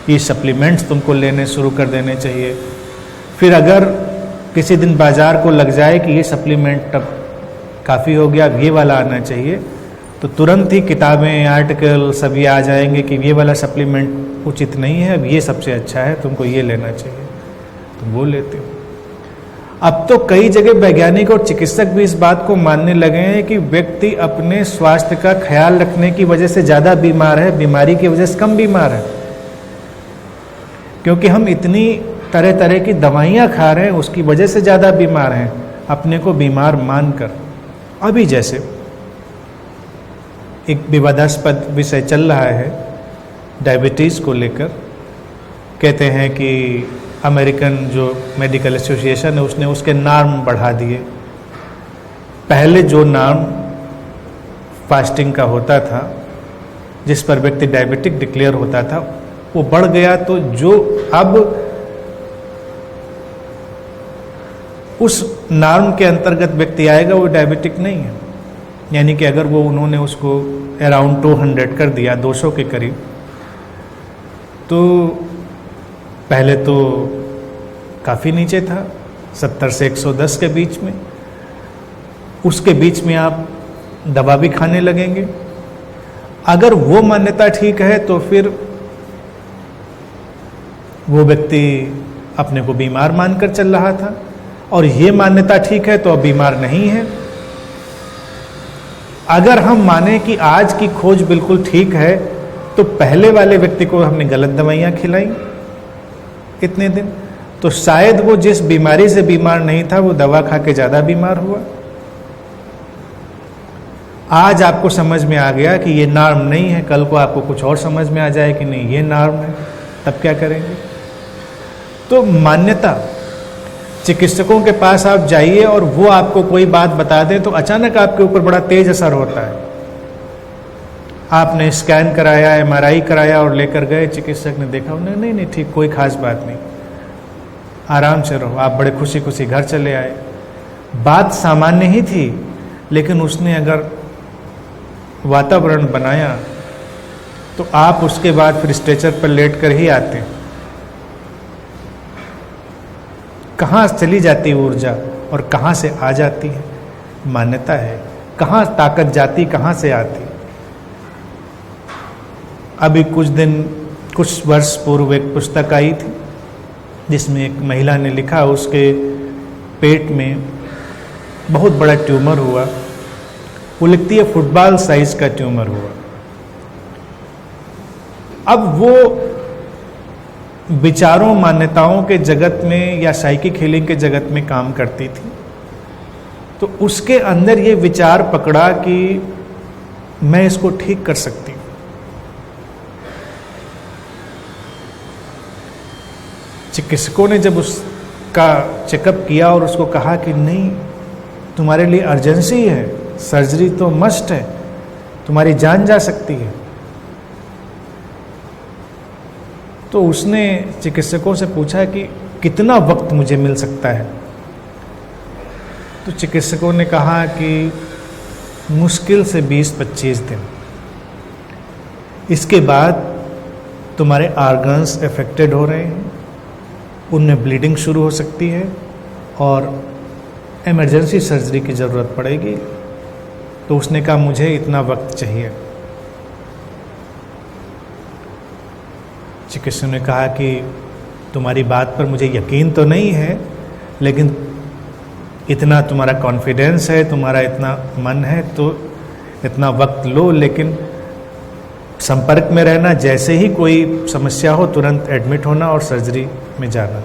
ये सप्लीमेंट्स तुमको लेने शुरू कर देने चाहिए। फिर अगर किसी दिन बाजार को लग जाए कि ये सप्लीमेंट अब काफ़ी हो गया, अब ये वाला आना चाहिए, तो तुरंत ही किताबें, आर्टिकल सभी आ जाएंगे कि ये वाला सप्लीमेंट उचित नहीं है, अब ये सबसे अच्छा है, तुमको ये लेना चाहिए, तुम वो लेते हो। अब तो कई जगह वैज्ञानिक और चिकित्सक भी इस बात को मानने लगे हैं कि व्यक्ति अपने स्वास्थ्य का ख्याल रखने की वजह से ज़्यादा बीमार है, बीमारी की वजह से कम बीमार है। क्योंकि हम इतनी तरह तरह की दवाइयाँ खा रहे हैं, उसकी वजह से ज़्यादा बीमार हैं, अपने को बीमार मानकर। अभी जैसे एक विवादास्पद विषय चल रहा है डायबिटीज़ को लेकर। कहते हैं कि अमेरिकन जो मेडिकल एसोसिएशन है उसने उसके नॉर्म बढ़ा दिए। पहले जो नॉर्म फास्टिंग का होता था, जिस पर व्यक्ति डायबिटिक डिक्लेयर होता था, वो बढ़ गया। तो जो अब उस नॉर्म के अंतर्गत व्यक्ति आएगा वो डायबिटिक नहीं है। यानी कि अगर वो उन्होंने उसको अराउंड 200 कर दिया, 200 के करीब, तो पहले तो काफ़ी नीचे था, 70 से 110 के बीच में। उसके बीच में आप दवा भी खाने लगेंगे। अगर वो मान्यता ठीक है तो फिर वो व्यक्ति अपने को बीमार मानकर चल रहा था, और ये मान्यता ठीक है तो अब बीमार नहीं है। अगर हम माने कि आज की खोज बिल्कुल ठीक है, तो पहले वाले व्यक्ति को हमने गलत दवाइयाँ खिलाई इतने दिन, तो शायद वो जिस बीमारी से बीमार नहीं था वो दवा खा के ज़्यादा बीमार हुआ। आज आपको समझ में आ गया कि ये नॉर्म नहीं है, कल को आपको कुछ और समझ में आ जाए कि नहीं ये नॉर्म है, तब क्या करेंगे? तो मान्यता, चिकित्सकों के पास आप जाइए और वो आपको कोई बात बता दें तो अचानक आपके ऊपर बड़ा तेज असर होता है। आपने स्कैन कराया, MRI कराया और लेकर गए, चिकित्सक ने देखा, उन्हें नहीं ठीक, कोई खास बात नहीं, आराम से रहो। आप बड़े खुशी खुशी घर चले आए। बात सामान्य ही थी, लेकिन उसने अगर वातावरण बनाया तो आप उसके बाद फिर स्ट्रेचर पर लेट कर ही आते। कहाँ चली जाती ऊर्जा और कहाँ से आ जाती है? मान्यता है। कहाँ ताकत जाती, कहाँ से आती? अभी कुछ वर्ष पूर्व एक पुस्तक आई थी जिसमें एक महिला ने लिखा उसके पेट में बहुत बड़ा ट्यूमर हुआ। वो लिखती है फुटबॉल साइज का ट्यूमर हुआ। अब वो विचारों, मान्यताओं के जगत में या साइकिक हीलिंग के जगत में काम करती थी, तो उसके अंदर ये विचार पकड़ा कि मैं इसको ठीक कर सकती हूँ। चिकित्सकों ने जब उसका चेकअप किया और उसको कहा कि नहीं, तुम्हारे लिए अर्जेंसी है, सर्जरी तो मस्ट है, तुम्हारी जान जा सकती है, तो उसने चिकित्सकों से पूछा कि कितना वक्त मुझे मिल सकता है। तो चिकित्सकों ने कहा कि मुश्किल से 20-25 दिन, इसके बाद तुम्हारे ऑर्गन्स अफेक्टेड हो रहे हैं, उनमें ब्लीडिंग शुरू हो सकती है और इमरजेंसी सर्जरी की ज़रूरत पड़ेगी। तो उसने कहा मुझे इतना वक्त चाहिए। चिकित्सक ने कहा कि तुम्हारी बात पर मुझे यकीन तो नहीं है, लेकिन इतना तुम्हारा कॉन्फिडेंस है, तुम्हारा इतना मन है, तो इतना वक्त लो, लेकिन संपर्क में रहना, जैसे ही कोई समस्या हो तुरंत एडमिट होना और सर्जरी में जाना।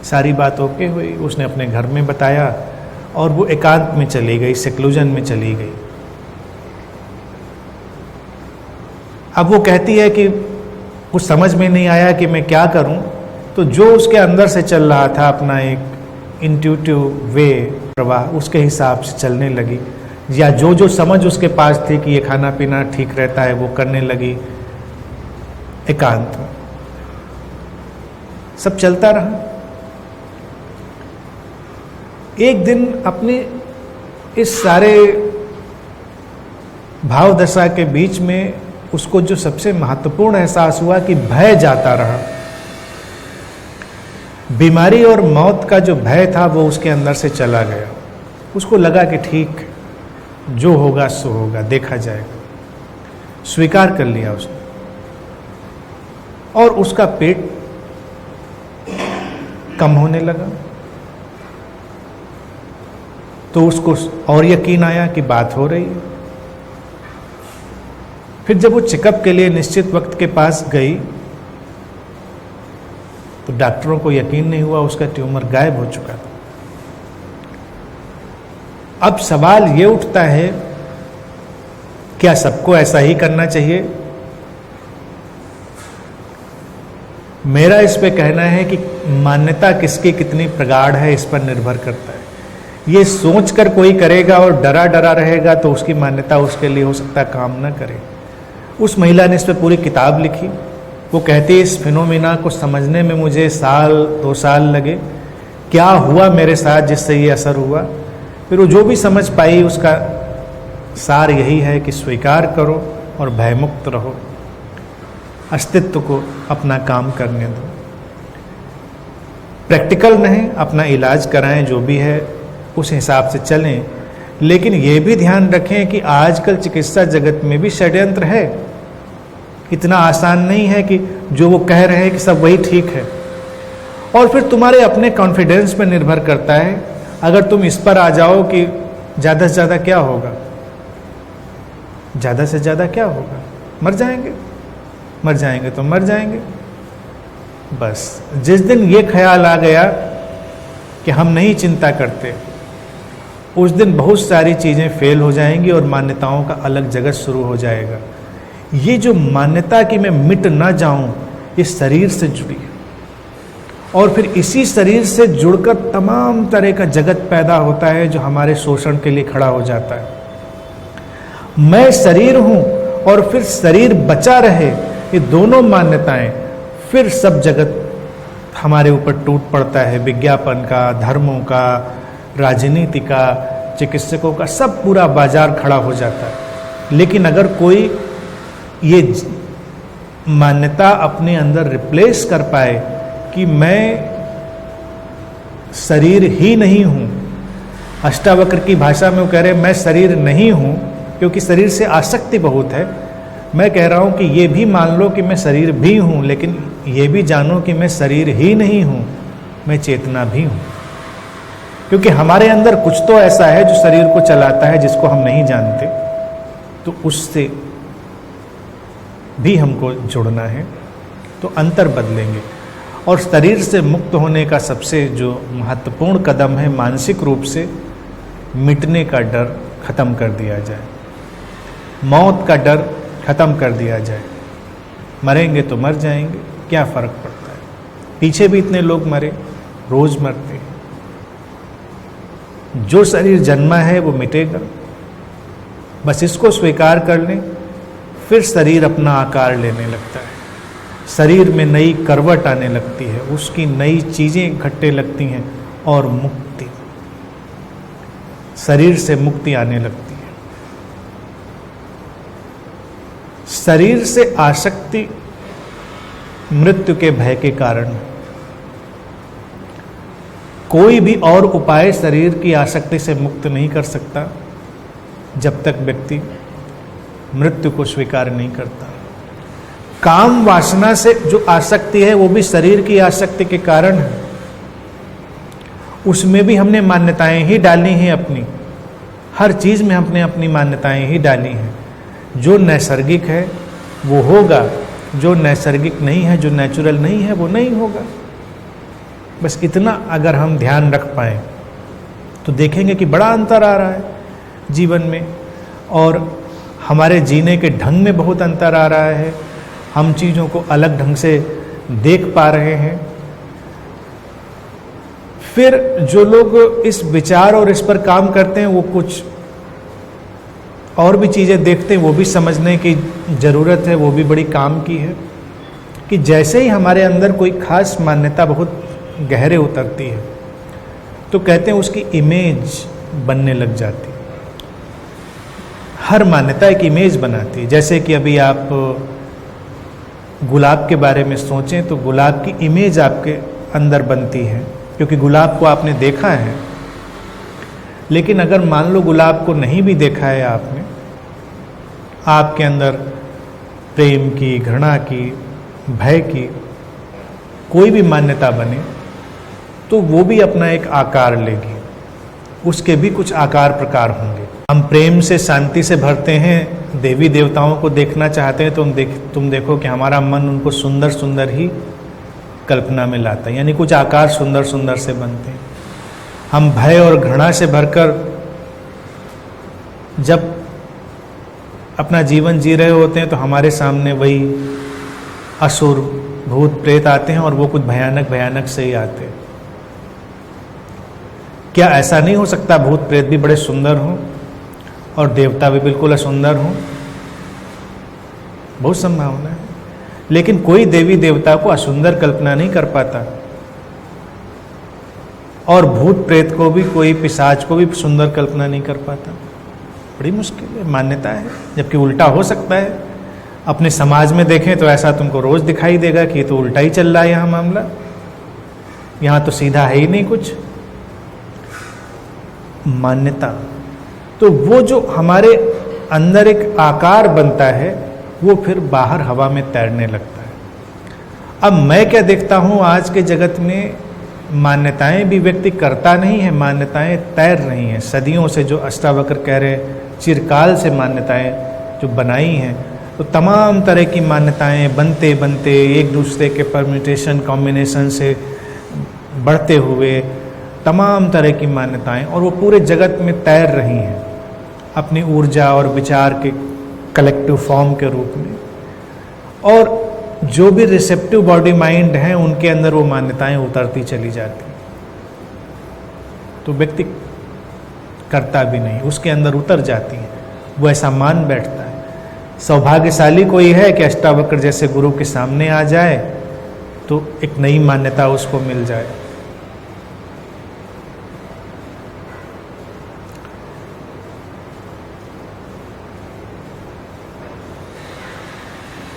सारी बात ओके हुई, उसने अपने घर में बताया और वो एकांत में चली गई, सेक्लूजन में चली गई। अब वो कहती है कि कुछ समझ में नहीं आया कि मैं क्या करूं, तो जो उसके अंदर से चल रहा था अपना एक इंट्यूटिव वे प्रवाह, उसके हिसाब से चलने लगी, या जो जो समझ उसके पास थी कि ये खाना पीना ठीक रहता है वो करने लगी एकांत में। सब चलता रहा। एक दिन अपने इस सारे भाव दशा के बीच में उसको जो सबसे महत्वपूर्ण एहसास हुआ कि भय जाता रहा। बीमारी और मौत का जो भय था वो उसके अंदर से चला गया। उसको लगा कि ठीक, जो होगा सो होगा, देखा जाएगा। स्वीकार कर लिया उसने और उसका पेट कम होने लगा। तो उसको और यकीन आया कि बात हो रही है। फिर जब वो चेकअप के लिए निश्चित वक्त के पास गई तो डॉक्टरों को यकीन नहीं हुआ, उसका ट्यूमर गायब हो चुका था। अब सवाल ये उठता है, क्या सबको ऐसा ही करना चाहिए? मेरा इस पे कहना है कि मान्यता किसकी कितनी प्रगाढ़ है इस पर निर्भर करता है। ये सोचकर कोई करेगा और डरा डरा रहेगा तो उसकी मान्यता उसके लिए हो सकता है काम ना करे। उस महिला ने इस पर पूरी किताब लिखी। वो कहती है इस फिनोमिना को समझने में मुझे 1-2 साल लगे। क्या हुआ मेरे साथ जिससे ये असर हुआ? फिर वो जो भी समझ पाई उसका सार यही है कि स्वीकार करो और भयमुक्त रहो, अस्तित्व को अपना काम करने दो। प्रैक्टिकल नहीं, अपना इलाज कराएं, जो भी है उस हिसाब से चलें। लेकिन ये भी ध्यान रखें कि आजकल चिकित्सा जगत में भी षड्यंत्र है। इतना आसान नहीं है कि जो वो कह रहे हैं कि सब वही ठीक है। और फिर तुम्हारे अपने कॉन्फिडेंस पर निर्भर करता है। अगर तुम इस पर आ जाओ कि ज़्यादा से ज़्यादा क्या होगा, ज़्यादा से ज़्यादा क्या होगा, मर जाएंगे, मर जाएंगे तो मर जाएंगे। बस जिस दिन ये ख्याल आ गया कि हम नहीं चिंता करते, उस दिन बहुत सारी चीज़ें फेल हो जाएंगी और मान्यताओं का अलग जगत शुरू हो जाएगा। ये जो मान्यता कि मैं मिट ना जाऊं, इस शरीर से जुड़ी है और फिर इसी शरीर से जुड़कर तमाम तरह का जगत पैदा होता है जो हमारे शोषण के लिए खड़ा हो जाता है। मैं शरीर हूं और फिर शरीर बचा रहे, ये दोनों मान्यताएं, फिर सब जगत हमारे ऊपर टूट पड़ता है। विज्ञापन का, धर्मों का, राजनीति का, चिकित्सकों का, सब पूरा बाजार खड़ा हो जाता है। लेकिन अगर कोई ये मान्यता अपने अंदर रिप्लेस कर पाए कि मैं शरीर ही नहीं हूँ, अष्टावक्र की भाषा में वो कह रहे हैं मैं शरीर नहीं हूँ, क्योंकि शरीर से आसक्ति बहुत है। मैं कह रहा हूँ कि ये भी मान लो कि मैं शरीर भी हूँ, लेकिन ये भी जानो कि मैं शरीर ही नहीं हूँ, मैं चेतना भी हूँ। क्योंकि हमारे अंदर कुछ तो ऐसा है जो शरीर को चलाता है, जिसको हम नहीं जानते। तो उससे भी हमको जुड़ना है, तो अंतर बदलेंगे। और शरीर से मुक्त होने का सबसे जो महत्वपूर्ण कदम है, मानसिक रूप से मिटने का डर खत्म कर दिया जाए, मौत का डर खत्म कर दिया जाए। मरेंगे तो मर जाएंगे, क्या फर्क पड़ता है? पीछे भी इतने लोग मरे, रोज मरते हैं। जो शरीर जन्मा है वो मिटेगा, बस इसको स्वीकार कर लें, फिर शरीर अपना आकार लेने लगता है। शरीर में नई करवट आने लगती है, उसकी नई चीजें घटने लगती हैं और मुक्ति, शरीर से मुक्ति आने लगती है। शरीर से आसक्ति मृत्यु के भय के कारण, कोई भी और उपाय शरीर की आसक्ति से मुक्त नहीं कर सकता जब तक व्यक्ति मृत्यु को स्वीकार नहीं करता। काम वासना से जो आसक्ति है वो भी शरीर की आसक्ति के कारण है। उसमें भी हमने मान्यताएं ही डाली हैं अपनी, हर चीज में हमने अपनी मान्यताएं ही डाली हैं। जो नैसर्गिक है वो होगा, जो नैसर्गिक नहीं है, जो नेचुरल नहीं है वो नहीं होगा। बस इतना अगर हम ध्यान रख पाए तो देखेंगे कि बड़ा अंतर आ रहा है जीवन में, और हमारे जीने के ढंग में बहुत अंतर आ रहा है। हम चीज़ों को अलग ढंग से देख पा रहे हैं। फिर जो लोग इस विचार और इस पर काम करते हैं वो कुछ और भी चीज़ें देखते हैं, वो भी समझने की ज़रूरत है, वो भी बड़ी काम की है कि जैसे ही हमारे अंदर कोई खास मान्यता बहुत गहरे उतरती है तो कहते हैं उसकी इमेज बनने लग जाती है। हर मान्यता एक इमेज बनाती है। जैसे कि अभी आप गुलाब के बारे में सोचें तो गुलाब की इमेज आपके अंदर बनती है, क्योंकि गुलाब को आपने देखा है। लेकिन अगर मान लो गुलाब को नहीं भी देखा है आपने, आपके अंदर प्रेम की, घृणा की, भय की कोई भी मान्यता बने तो वो भी अपना एक आकार लेगी, उसके भी कुछ आकार प्रकार होंगे। हम प्रेम से, शांति से भरते हैं, देवी देवताओं को देखना चाहते हैं तो तुम देखो कि हमारा मन उनको सुंदर सुंदर ही कल्पना में लाता है, यानी कुछ आकार सुंदर सुंदर से बनते हैं। हम भय और घृणा से भरकर जब अपना जीवन जी रहे होते हैं तो हमारे सामने वही असुर, भूत, प्रेत आते हैं और वो कुछ भयानक भयानक से ही आते हैं। क्या ऐसा नहीं हो सकता भूत प्रेत भी बड़े सुंदर हों और देवता भी बिल्कुल असुंदर हों? बहुत संभावना है। लेकिन कोई देवी देवता को असुंदर कल्पना नहीं कर पाता, और भूत प्रेत को भी, कोई पिशाच को भी सुंदर कल्पना नहीं कर पाता। बड़ी मुश्किल है, मान्यता है। जबकि उल्टा हो सकता है। अपने समाज में देखें तो ऐसा तुमको रोज दिखाई देगा कि ये तो उल्टा ही चल रहा है यहाँ मामला, यहाँ तो सीधा है ही नहीं कुछ। मान्यता तो वो जो हमारे अंदर एक आकार बनता है वो फिर बाहर हवा में तैरने लगता है। अब मैं क्या देखता हूँ आज के जगत में, मान्यताएं भी व्यक्ति करता नहीं है, मान्यताएं तैर रही हैं। सदियों से जो अष्टावक्र कह रहे, चिरकाल से मान्यताएं जो बनाई हैं, तो तमाम तरह की मान्यताएं बनते बनते एक दूसरे के परम्यूटेशन कॉम्बिनेशन से बढ़ते हुए तमाम तरह की मान्यताएं, और वो पूरे जगत में तैर रही हैं अपनी ऊर्जा और विचार के कलेक्टिव फॉर्म के रूप में। और जो भी रिसेप्टिव बॉडी माइंड हैं उनके अंदर वो मान्यताएं उतरती चली जाती, तो व्यक्ति करता भी नहीं, उसके अंदर उतर जाती है, वो ऐसा मान बैठता है। सौभाग्यशाली कोई है कि अष्टावक्र जैसे गुरु के सामने आ जाए तो एक नई मान्यता उसको मिल जाए।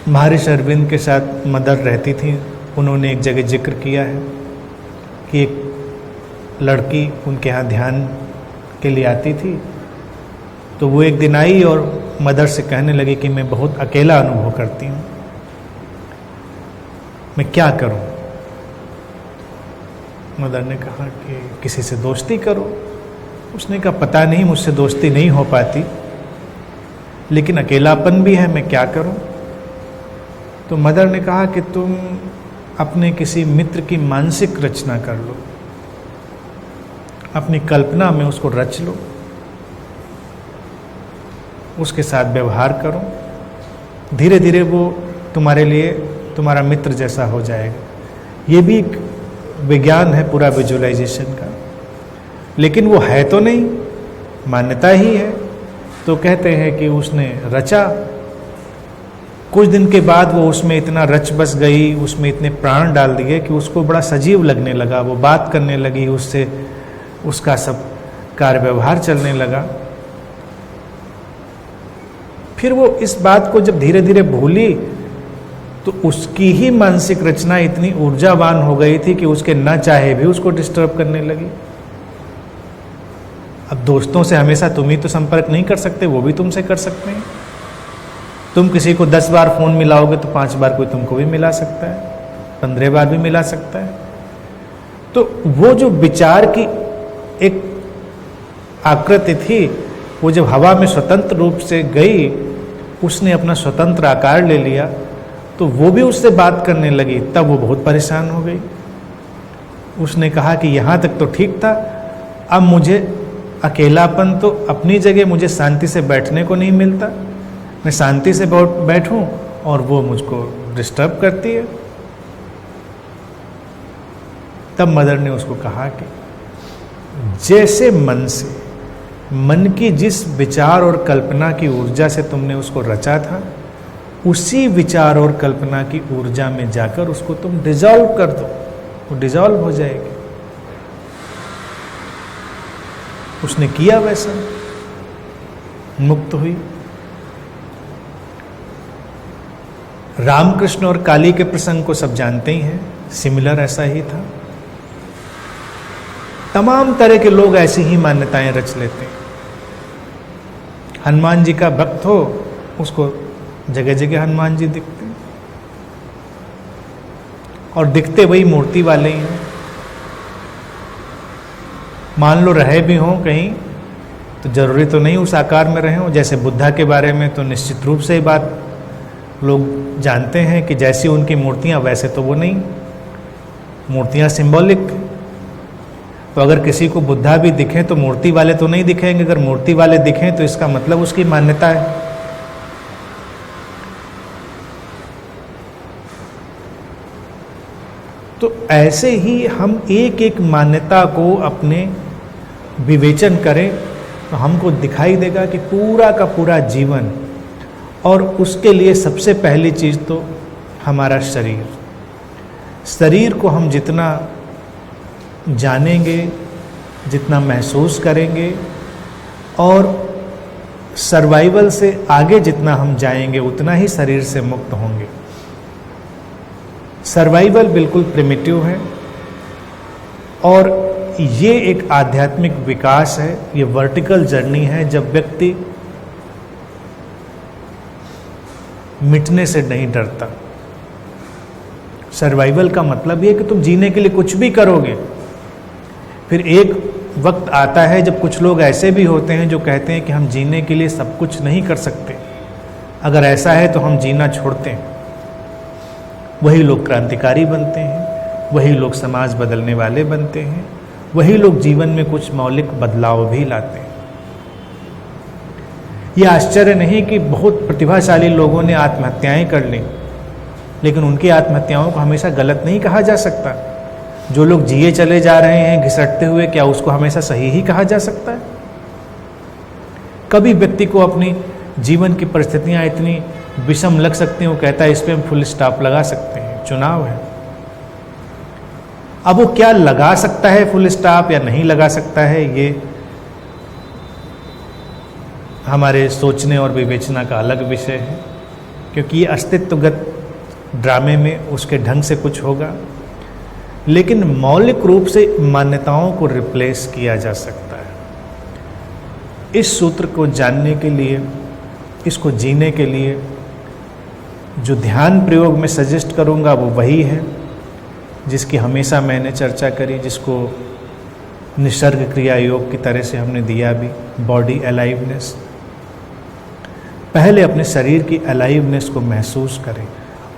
महर्षि अरविंद के साथ मदर रहती थी। उन्होंने एक जगह जिक्र किया है कि एक लड़की उनके यहाँ ध्यान के लिए आती थी, तो वो एक दिन आई और मदर से कहने लगी कि मैं बहुत अकेला अनुभव करती हूँ, मैं क्या करूँ। मदर ने कहा कि किसी से दोस्ती करो। उसने कहा पता नहीं, मुझसे दोस्ती नहीं हो पाती, लेकिन अकेलापन भी है, मैं क्या करूँ। तो मदर ने कहा कि तुम अपने किसी मित्र की मानसिक रचना कर लो, अपनी कल्पना में उसको रच लो, उसके साथ व्यवहार करो, धीरे धीरे वो तुम्हारे लिए तुम्हारा मित्र जैसा हो जाएगा। ये भी एक विज्ञान है पूरा विजुअलाइजेशन का, लेकिन वो है तो नहीं, मान्यता ही है। तो कहते हैं कि उसने रचा, कुछ दिन के बाद वो उसमें इतना रच बस गई, उसमें इतने प्राण डाल दिए कि उसको बड़ा सजीव लगने लगा। वो बात करने लगी, उससे उसका सब कार्य व्यवहार चलने लगा। फिर वो इस बात को जब धीरे धीरे भूली तो उसकी ही मानसिक रचना इतनी ऊर्जावान हो गई थी कि उसके न चाहे भी उसको डिस्टर्ब करने लगी। अब दोस्तों से हमेशा तुम ही तो संपर्क नहीं कर सकते, वो भी तुमसे कर सकते हैं। तुम किसी को 10 बार फोन मिलाओगे तो 5 बार कोई तुमको भी मिला सकता है, 15 बार भी मिला सकता है। तो वो जो विचार की एक आकृति थी, वो जब हवा में स्वतंत्र रूप से गई, उसने अपना स्वतंत्र आकार ले लिया, तो वो भी उससे बात करने लगी। तब वो बहुत परेशान हो गई। उसने कहा कि यहाँ तक तो ठीक था, अब मुझे अकेलापन तो अपनी जगह, मुझे शांति से बैठने को नहीं मिलता। मैं शांति से बैठूं और वो मुझको डिस्टर्ब करती है। तब मदर ने उसको कहा कि जैसे मन से, मन की जिस विचार और कल्पना की ऊर्जा से तुमने उसको रचा था, उसी विचार और कल्पना की ऊर्जा में जाकर उसको तुम डिजॉल्व कर दो, वो डिजॉल्व हो जाएगी। उसने किया वैसा, मुक्त हुई। रामकृष्ण और काली के प्रसंग को सब जानते ही हैं, सिमिलर ऐसा ही था। तमाम तरह के लोग ऐसी ही मान्यताएं रच लेते हैं। हनुमान जी का भक्त हो, उसको जगह जगह हनुमान जी दिखते हैं, और दिखते वही मूर्ति वाले ही हैं। मान लो रहे भी हों कहीं, तो जरूरी तो नहीं उस आकार में रहे हों। जैसे बुद्धा के बारे में तो निश्चित रूप से ही बात लोग जानते हैं कि जैसी उनकी मूर्तियां वैसे तो वो नहीं, मूर्तियां सिंबॉलिक। तो अगर किसी को बुद्धा भी दिखें तो मूर्ति वाले तो नहीं दिखेंगे। अगर मूर्ति वाले दिखें तो इसका मतलब उसकी मान्यता है। तो ऐसे ही हम एक एक मान्यता को अपने विवेचन करें तो हमको दिखाई देगा कि पूरा का पूरा जीवन, और उसके लिए सबसे पहली चीज़ तो हमारा शरीर। शरीर को हम जितना जानेंगे, जितना महसूस करेंगे, और सर्वाइवल से आगे जितना हम जाएंगे, उतना ही शरीर से मुक्त होंगे। सर्वाइवल बिल्कुल प्रिमिटिव है, और ये एक आध्यात्मिक विकास है, ये वर्टिकल जर्नी है। जब व्यक्ति मिटने से नहीं डरता। सर्वाइवल का मतलब ये कि तुम जीने के लिए कुछ भी करोगे। फिर एक वक्त आता है जब कुछ लोग ऐसे भी होते हैं जो कहते हैं कि हम जीने के लिए सब कुछ नहीं कर सकते, अगर ऐसा है तो हम जीना छोड़ते हैं। वही लोग क्रांतिकारी बनते हैं, वही लोग समाज बदलने वाले बनते हैं, वही लोग जीवन में कुछ मौलिक बदलाव भी लाते हैं। यह आश्चर्य नहीं कि बहुत प्रतिभाशाली लोगों ने आत्महत्याएं कर ली, लेकिन उनकी आत्महत्याओं को हमेशा गलत नहीं कहा जा सकता। जो लोग जिए चले जा रहे हैं घिसटते हुए, क्या उसको हमेशा सही ही कहा जा सकता है? कभी व्यक्ति को अपनी जीवन की परिस्थितियां इतनी विषम लग सकती हैं, वो कहता है इस पे हम फुल स्टॉप लगा सकते हैं, चुनाव है। अब वो क्या लगा सकता है फुल स्टॉप या नहीं लगा सकता है, ये हमारे सोचने और विवेचना का अलग विषय है, क्योंकि ये अस्तित्वगत ड्रामे में उसके ढंग से कुछ होगा, लेकिन मौलिक रूप से मान्यताओं को रिप्लेस किया जा सकता है। इस सूत्र को जानने के लिए, इसको जीने के लिए जो ध्यान प्रयोग में सजेस्ट करूंगा वो वही है जिसकी हमेशा मैंने चर्चा करी, जिसको निसर्ग क्रिया योग की तरह से हमने दिया भी, बॉडी अलाइवनेस। पहले अपने शरीर की अलाइवनेस को महसूस करें,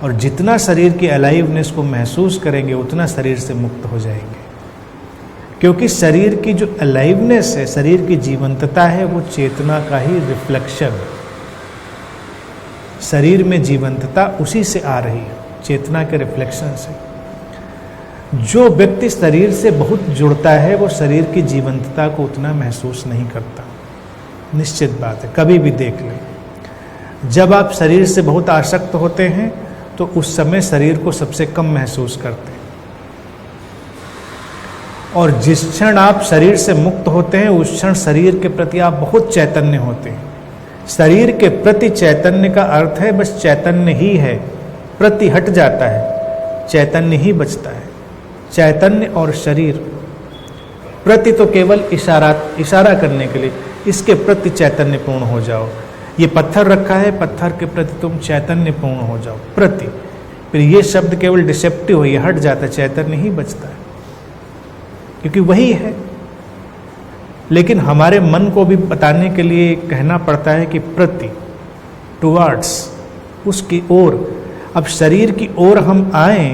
और जितना शरीर की अलाइवनेस को महसूस करेंगे उतना शरीर से मुक्त हो जाएंगे। क्योंकि शरीर की जो अलाइवनेस है, शरीर की जीवंतता है, वो चेतना का ही रिफ्लेक्शन है। शरीर में जीवंतता उसी से आ रही है, चेतना के रिफ्लेक्शन से। जो व्यक्ति शरीर से बहुत जुड़ता है वो शरीर की जीवंतता को उतना महसूस नहीं करता। निश्चित बात है, कभी भी देख लें। जब आप शरीर से बहुत आसक्त होते हैं तो उस समय शरीर को सबसे कम महसूस करते हैं, और जिस क्षण आप शरीर से मुक्त होते हैं उस क्षण शरीर के प्रति आप बहुत चैतन्य होते हैं। शरीर के प्रति चैतन्य का अर्थ है बस चैतन्य ही है, प्रति हट जाता है, चैतन्य ही बचता है। चैतन्य और शरीर, प्रति तो केवल इशारा करने के लिए, इसके प्रति चैतन्यपूर्ण हो जाओ। ये पत्थर रखा है, पत्थर के प्रति तुम चैतन्यपूर्ण हो जाओ, प्रति। फिर ये शब्द केवल डिसेप्टिव है, ये हट जाता है, चैतन्य ही बचता है, क्योंकि वही है। लेकिन हमारे मन को भी बताने के लिए कहना पड़ता है कि प्रति, टुवार्ड्स, उसकी ओर। अब शरीर की ओर हम आए,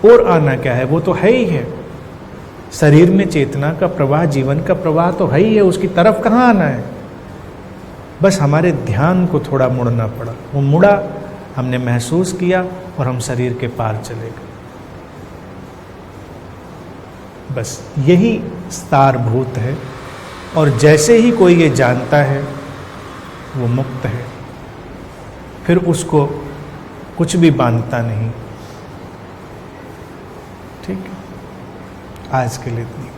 और आना क्या है, वो तो है ही है। शरीर में चेतना का प्रवाह, जीवन का प्रवाह तो है ही है, उसकी तरफ कहाँ आना है। बस हमारे ध्यान को थोड़ा मुड़ना पड़ा, वो मुड़ा, हमने महसूस किया और हम शरीर के पार चले गए। बस यही सारभूत है। और जैसे ही कोई ये जानता है वो मुक्त है, फिर उसको कुछ भी बांधता नहीं। ठीक है, आज के लिए इतनी।